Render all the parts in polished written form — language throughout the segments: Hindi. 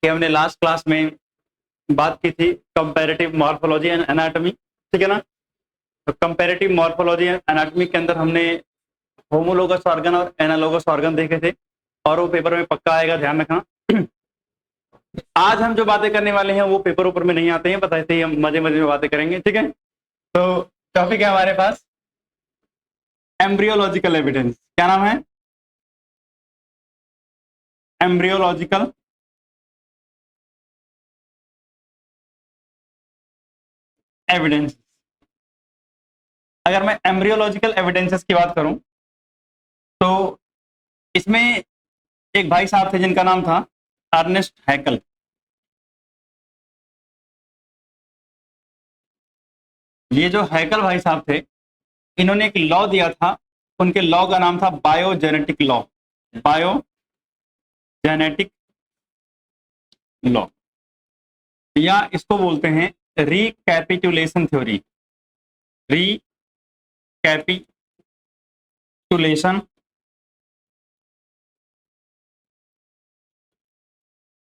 कि हमने लास्ट क्लास में बात की थी कंपैरेटिव मॉर्फोलॉजी एंड एनाटॉमी, ठीक है ना। तो कंपैरेटिव मॉर्फोलॉजी एंड एनाटॉमी के अंदर हमने होमोलोगस ऑर्गन और एनालोगस ऑर्गन देखे थे, और वो पेपर में पक्का आएगा, ध्यान रखना। आज हम जो बातें करने वाले हैं वो पेपर ऊपर में नहीं आते हैं, पता है, हम मजे मजे में बातें करेंगे, ठीक है। तो टॉपिक है हमारे पास एम्ब्रियोलॉजिकल एविडेंस। क्या नाम है? Embryological evidence. अगर मैं एम्ब्रियोलॉजिकल एविडेंसेस की बात करूं तो इसमें एक भाई साहब थे जिनका नाम था अर्नेस्ट हैकल। ये जो हैकल भाई साहब थे, इन्होंने एक लॉ दिया था, उनके लॉ का नाम था बायोजेनेटिक लॉ। बायोजेनेटिक लॉ, या इसको बोलते हैं recapitulation theory. Recapitulation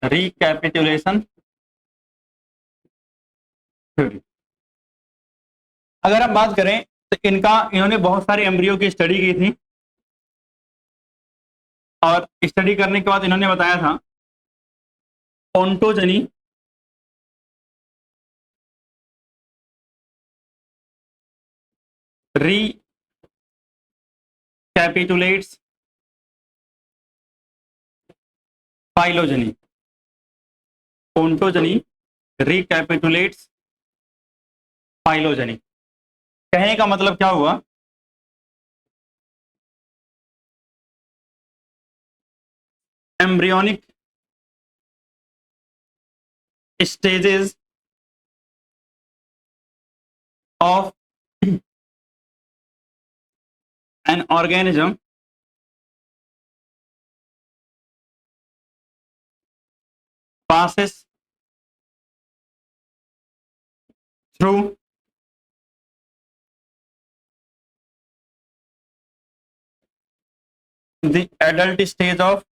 recapitulation theory. अगर हम बात करें तो इन्होंने बहुत सारे एम्ब्रियो की स्टडी की थी, और स्टडी करने के बाद इन्होंने बताया था ओंटोजनी रिकैपिटुलेट्स फाइलोजनी। ओंटोजनी रिकैपिटुलेट्स फाइलोजनी। कहने का मतलब क्या हुआ? Embryonic stages of an organism passes through the adult stage of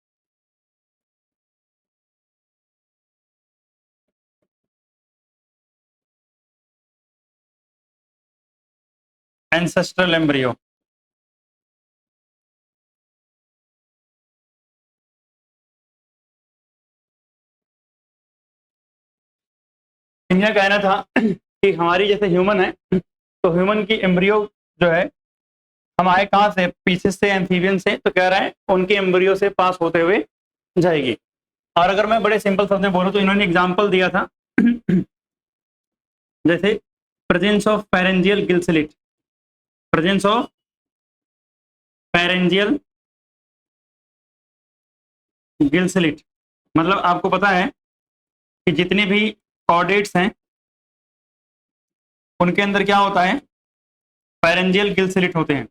ancestral embryo। इनका कहना था कि हमारी जैसे ह्यूमन है, तो ह्यूमन की एम्ब्रियो जो है हमारे कहाँ से, पीसेस से, एम्फीबियन से, तो कह रहा है उनके एम्ब्रियो से पास होते हुए जाएगी। और अगर मैं बड़े सिंपल शब्द में बोलूं तो इन्होंने एग्जांपल दिया था जैसे presence of pharyngeal gill slit. Presence of pharyngeal gill slit मतलब आपको पता है कि जितने भी कॉर्डेट्स हैं उनके अंदर क्या होता है, पैरेंजियल गिल स्लिट होते हैं,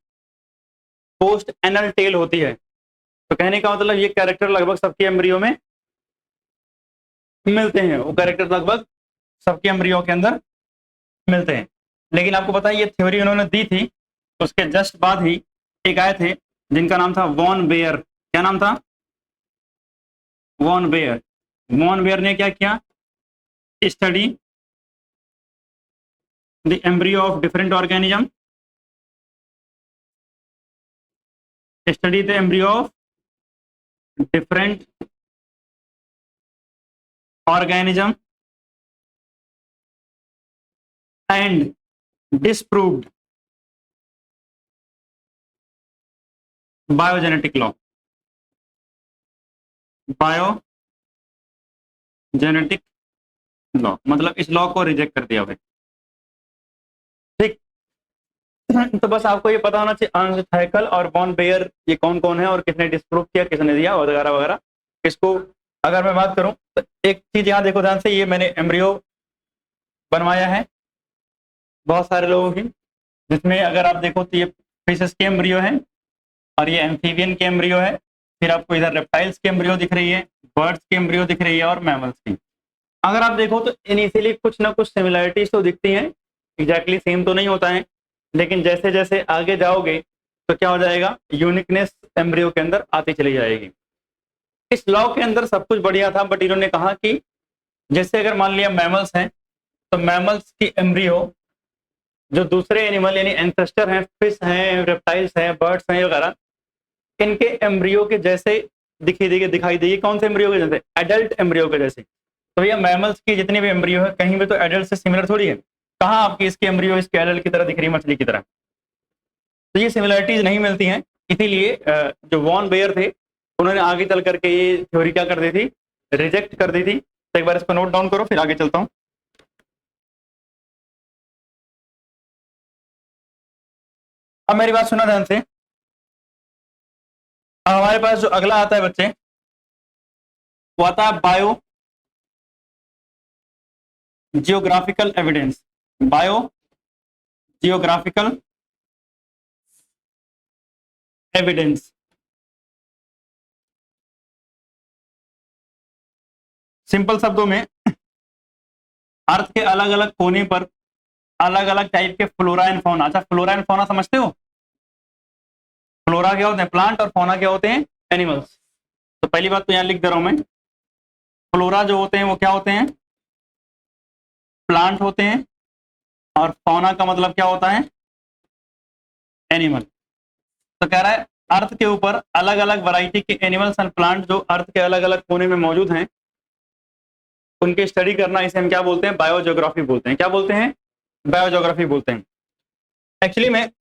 पोस्ट एनल टेल होती है। तो कहने का मतलब ये कैरेक्टर लगभग सबके एम्ब्रियो में मिलते हैं, वो कैरेक्टर लगभग सबके एम्ब्रियो के अंदर मिलते हैं। लेकिन आपको पता है ये थ्योरी उन्होंने दी थी, तो उसके जस्ट बाद ही एक आए थे जिनका नाम था वॉन बेयर। क्या नाम था? Von bear. वॉन बेयर ने क्या किया? Study the embryo of different organism, study the embryo of different organism and disproved biogenetic law. Biogenetic law मतलब इस लॉ को रिजेक्ट कर दिया भाई, ठीक। तो बस आपको ये पता होना चाहिए अर्नेस्ट हैकल और वॉन बेयर ये कौन कौन है और किसने डिस्प्रूव किया, किसने दिया, वगैरह वगैरह। इसको अगर मैं बात करूं तो एक चीज यहाँ देखो ध्यान से, ये मैंने एम्ब्रियो बनवाया है बहुत सारे लोगों की, जिसमें अगर आप देखो तो ये फिशेस के एम्ब्रियो है, और ये एम्फीबियन के एम्ब्रियो है, फिर आपको इधर रेप्टाइल्स के एम्ब्रियो दिख रही है, बर्ड्स के एम्ब्रियो दिख रही है, और मैमल्स की। अगर आप देखो तो इनिशियली कुछ ना कुछ सिमिलरिटीज तो दिखती हैं, एग्जैक्टली सेम तो नहीं होता है, लेकिन जैसे जैसे आगे जाओगे तो क्या हो जाएगा, यूनिकनेस एम्ब्रियो के अंदर आती चली जाएगी। इस लॉ के अंदर सब कुछ बढ़िया था, बट इन्होंने कहा कि जैसे अगर मान लिया मैमल्स हैं, तो मैमल्स की एम्ब्रियो जो दूसरे एनिमल यानी एंसेस्टर हैं, फिश हैं, रेप्टाइल्स हैं, बर्ड्स हैं वगैरह, इनके एम्ब्रियो के जैसे दिखाई देगी। कौन से एम्ब्रियो के जैसे? एडल्ट एम्ब्रियो के जैसे। तो भैया मैमल्स की जितनी भी एम्ब्रियो है कहीं भी तो एडल्ट से सिमिलर थोड़ी है। कहाँ आपकी इसकी एम्ब्रियो इसके एडल्ट की तरह दिख रही है, मछली की तरह? तो ये सिमिलरिटीज नहीं मिलती हैं। इसीलिए जो वॉन बेयर थे उन्होंने आगे चल करके ये थ्योरी क्या कर दी थी? रिजेक्ट कर दी थी। तो एक बार इस पर नोट डाउन करो, फिर आगे चलता हूँ। अब मेरी बात सुना ध्यान से। अब हमारे पास जो अगला आता है बच्चे, वो आता है bio geographical evidence. Bio geographical evidence. Simple शब्दों में, अर्थ के अलग अलग कोने पर अलग अलग टाइप के फ्लोरा एंड फौना। अच्छा, फ्लोरा एंड फौना समझते हो? फ्लोरा क्या होते हैं? प्लांट, और फौना क्या होते हैं? एनिमल्स। तो पहली बात तो यहां लिख दे रहा हूं मैं, फ्लोरा जो होते हैं वो क्या होते हैं? प्लांट होते हैं, और फौना का मतलब क्या होता है? एनिमल। तो कह रहा है अर्थ के ऊपर अलग अलग वैरायटी के एनिमल्स एंड प्लांट जो अर्थ के अलग अलग कोने में मौजूद हैं, उनकी स्टडी करना, इसे हम क्या बोलते हैं? बायोजियोग्राफी बोलते हैं। क्या बोलते हैं? बायोजियोग्राफी बोलते हैं। एक्चुअली में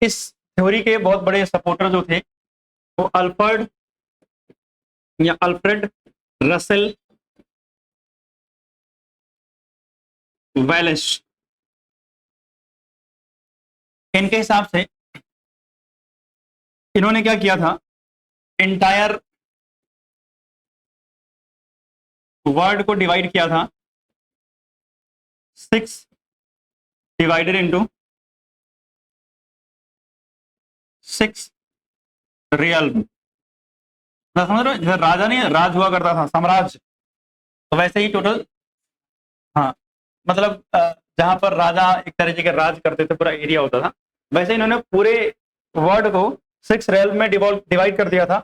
इस थ्योरी के बहुत बड़े सपोर्टर जो थे वो अल्फ्रेड रसेल वैलेश। इनके हिसाब से इन्होंने क्या किया था? इंटायर वर्ल्ड को डिवाइड किया था 6 डिवाइडेड इनटू 6 रियल। समझ रहे हो? जैसे राजा नहीं, राज हुआ करता था, साम्राज्य, तो वैसे ही टोटल। हाँ, मतलब जहां पर राजा एक तरीके के राज करते थे, पूरा एरिया होता था, वैसे इन्होंने पूरे वर्ल्ड को 6 रेल में डिवाइड कर दिया था।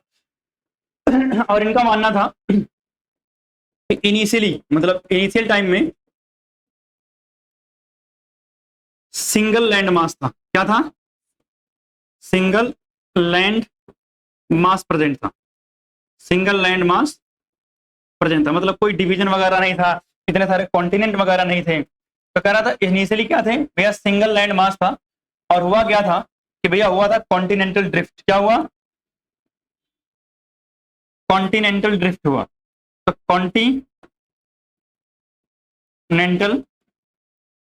और इनका मानना था कि इनिशियली, मतलब इनिशियल टाइम में सिंगल लैंड मास था। क्या था? सिंगल लैंड मास प्रेजेंट था। सिंगल लैंड मास प्रेजेंट था, मतलब कोई डिवीजन वगैरह नहीं था, इतने सारे कॉन्टिनेंट वगैरह नहीं थे। तो कह रहा था इनिशियली क्या थे भैया? सिंगल लैंड मास था। और हुआ क्या था कि भैया हुआ था कॉन्टिनेंटल ड्रिफ्ट। क्या हुआ? कॉन्टिनेंटल ड्रिफ्ट हुआ। तो कॉन्टिनेंटल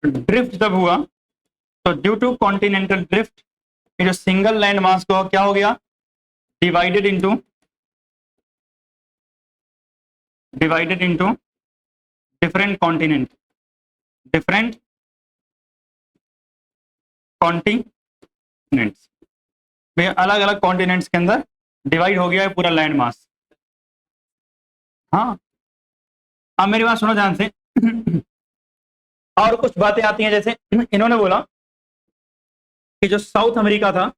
ड्रिफ्ट जब हुआ, तो ड्यू टू कॉन्टिनेंटल ड्रिफ्ट ये जो सिंगल लैंड मास को क्या हो गया? Divided into different continent, different continents. अलग अलग कॉन्टिनेंट्स के अंदर डिवाइड हो गया है पूरा लैंड मास। हाँ, अब मेरी बात सुनो ध्यान से। और कुछ बातें आती हैं, जैसे इन्होंने बोला कि जो साउथ अमेरिका था,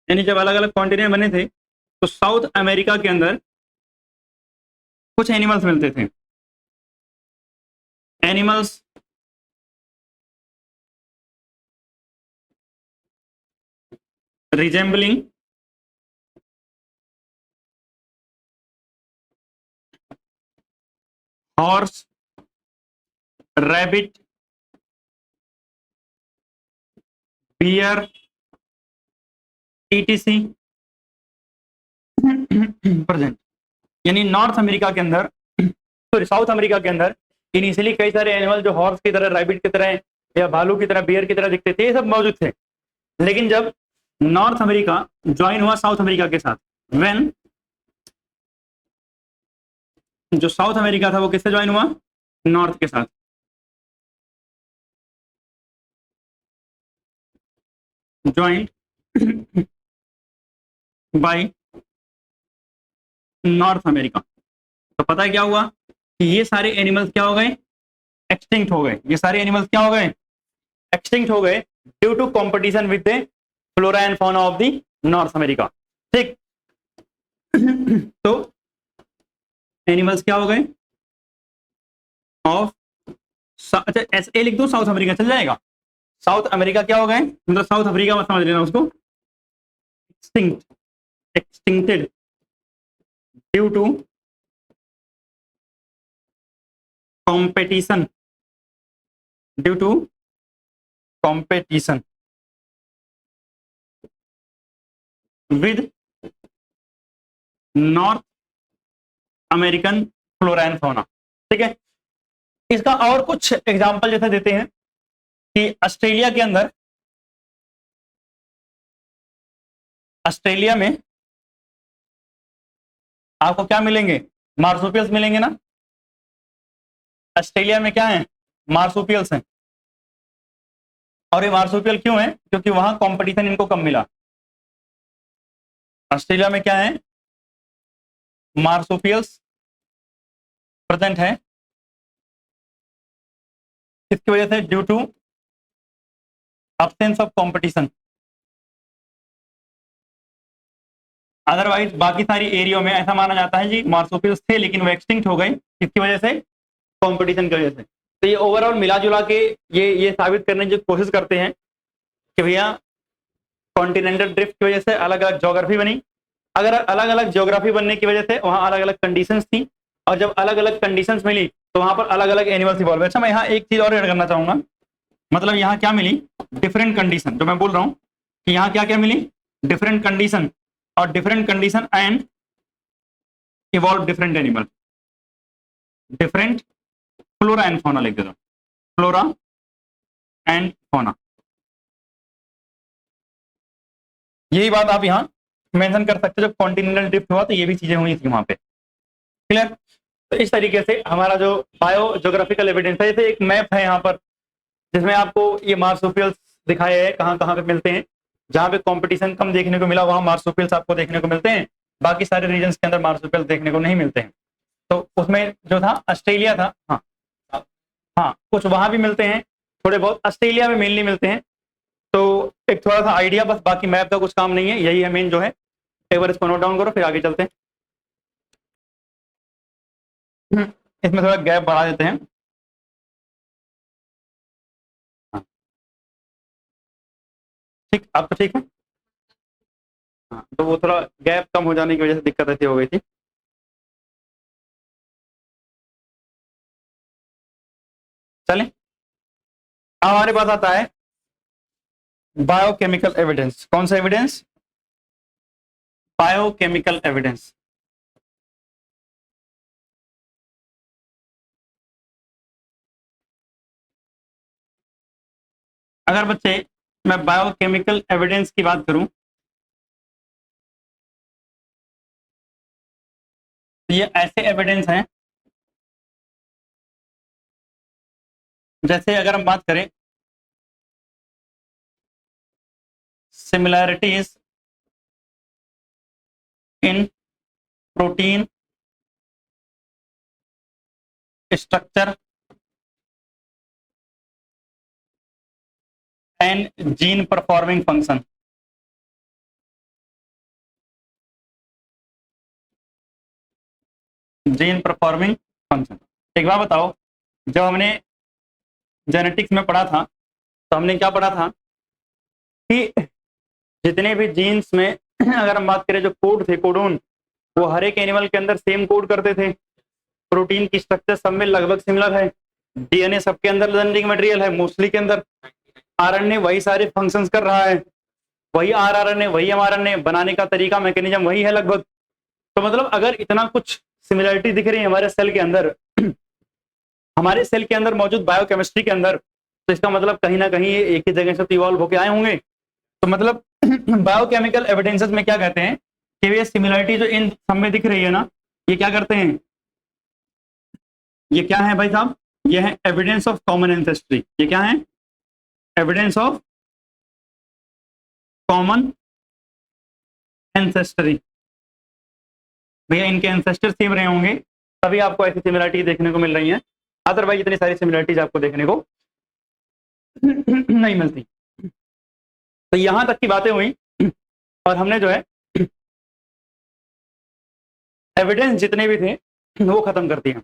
यानी जब अलग अलग कॉन्टिनेंट बने थे, तो साउथ अमेरिका के अंदर कुछ एनिमल्स मिलते थे। Animals resembling horse, rabbit, bear, etc present. यानी नॉर्थ अमेरिका के अंदर, सॉरी साउथ अमेरिका के अंदर इनिशियली कई सारे एनिमल जो हॉर्स की तरह, रैबिट की तरह, या भालू की तरह, बियर की तरह दिखते थे, ये सब मौजूद थे। लेकिन जब नॉर्थ अमेरिका ज्वाइन हुआ साउथ अमेरिका के साथ, व्हेन जो साउथ अमेरिका था वो किससे ज्वाइन हुआ? नॉर्थ के साथ। Joint by North America. तो पता है क्या हुआ कि ये सारे एनिमल्स क्या हो गए? एक्सटिंक्ट हो गए। ये सारे एनिमल्स क्या हो गए? एक्सटिंक्ट हो गए due to competition with the flora and fauna of the North America. ठीक। तो एनिमल्स क्या हो गए ऑफ, अच्छा एस ए लिख दो, साउथ अमेरिका चल जाएगा। साउथ अमेरिका क्या हो गए, मतलब साउथ अफ्रीका मत समझ लेना उसको, extinct, extincted due to competition, due to competition with North American flora and fauna. ठीक है, इसका और कुछ एग्जांपल जैसे देते हैं कि ऑस्ट्रेलिया के अंदर, ऑस्ट्रेलिया में आपको क्या मिलेंगे, मार्सुपियल्स मिलेंगे ना। ऑस्ट्रेलिया में क्या है, मार्सुपियल्स हैं। और ये मार्सुपियल क्यों है, क्योंकि वहां कंपटीशन इनको कम मिला। ऑस्ट्रेलिया में क्या है, मार्सुपियल्स प्रेजेंट है, किसकी वजह से, due to absence of competition. Otherwise बाकी सारी एरिया में ऐसा माना जाता है जी मार्सुपियल्स थे लेकिन वो एक्सटिंक्ट हो गए, किसकी वजह से, कंपटीशन की वजह से। तो ये ओवरऑल मिला जुला के ये साबित करने की कोशिश करते हैं कि भैया कॉन्टिनेंटल ड्रिफ्ट की वजह से अलग अलग ज्योग्राफी बनी। अगर अलग अलग ज्योग्राफी बनने की वजह से वहां अलग अलग कंडीशंस थी, और जब अलग अलग कंडीशंस मिली तो वहां पर अलग अलग एनिमल्स इवॉल्व हुए। अच्छा मैं यहाँ एक चीज और ऐड करना चाहूंगा, मतलब यहाँ क्या मिली, डिफरेंट कंडीशन, जो मैं बोल रहा हूँ कि यहाँ क्या क्या मिली, डिफरेंट कंडीशन, और different condition and evolve different animal, different flora and fauna लिख देता हूं, फ्लोरा एंड फौना। यही बात आप यहाँ मेंशन कर सकते हो, जब कॉन्टिनेंटल ड्रिफ्ट हुआ तो ये भी चीजें हुई थी वहां पे। क्लियर। तो इस तरीके से हमारा जो बायो ज्योग्राफिकल एविडेंस है, जैसे एक मैप है यहाँ पर जिसमें आपको ये मार्सुपियल्स दिखाए हैं कहाँ कहाँ पे मिलते हैं। जहाँ पे कंपटीशन कम देखने को मिला वहां मार्सुपियल्स आपको देखने को मिलते हैं, बाकी सारे रीजन्स के अंदर मार्सुपियल्स देखने को नहीं मिलते हैं। तो उसमें जो था ऑस्ट्रेलिया था, हाँ हाँ कुछ वहां भी मिलते हैं, थोड़े बहुत ऑस्ट्रेलिया में मेनली मिलते हैं। तो एक थोड़ा सा आइडिया बस, बाकी मैप का कुछ काम नहीं है, यही है मेन जो है। एक बार इसको नोट डाउन करो फिर आगे चलते हैं। इसमें थोड़ा गैप बढ़ा देते हैं। हाँ, ठीक, अब तो ठीक है। हाँ तो वो थोड़ा गैप कम हो जाने की वजह से दिक्कत ऐसी हो गई थी। चलें, अब हमारे पास आता है बायोकेमिकल एविडेंस। कौन सा एविडेंस, बायोकेमिकल एविडेंस। अगर बच्चे मैं बायोकेमिकल एविडेंस की बात करूं तो ये ऐसे एविडेंस हैं, जैसे अगर हम बात करें similarities in protein structure and gene performing function. Gene performing function, एक बात बताओ, जब हमने जेनेटिक्स में पढ़ा था तो हमने क्या पढ़ा था कि जितने भी जीन्स में अगर हम बात करें जो कोड थे, कोडोन, वो हर एक एनिमल के अंदर सेम कोड करते थे। प्रोटीन की स्ट्रक्चर सब में लगभग सिमिलर है, डीएनए सबके अंदर जेनेटिक मटेरियल है मोस्टली के अंदर, आरएनए वही सारे फंक्शंस कर रहा है, वही आरआरएनए वही एमआरएनए बनाने का तरीका मैकेनिज्म वही है लगभग। तो मतलब अगर इतना कुछ सिमिलरिटी दिख रही है हमारे सेल के अंदर हमारे सेल के अंदर मौजूद बायोकेमिस्ट्री के अंदर, तो इसका मतलब कहीं ना कहीं ये एक ही जगह से इवॉल्व होकर आए होंगे। तो मतलब बायोकेमिकल एविडेंसेस में क्या कहते हैं कि ये सिमिलरिटी जो इन सब में दिख रही है ना, ये क्या करते हैं, ये क्या है भाई साहब, ये है एविडेंस ऑफ कॉमन एंसेस्ट्री। ये क्या है, एविडेंस ऑफ कॉमन एंसेस्ट्री। भैया इनके एंसेस्टर सेम रहे होंगे तभी आपको ऐसी सिमिलरिटी देखने को मिल रही है, अदरवाइज इतनी सारी सिमिलरिटीज आपको देखने को नहीं मिलती। तो यहां तक की बातें हुई और हमने जो है एविडेंस जितने भी थे वो खत्म कर दिया।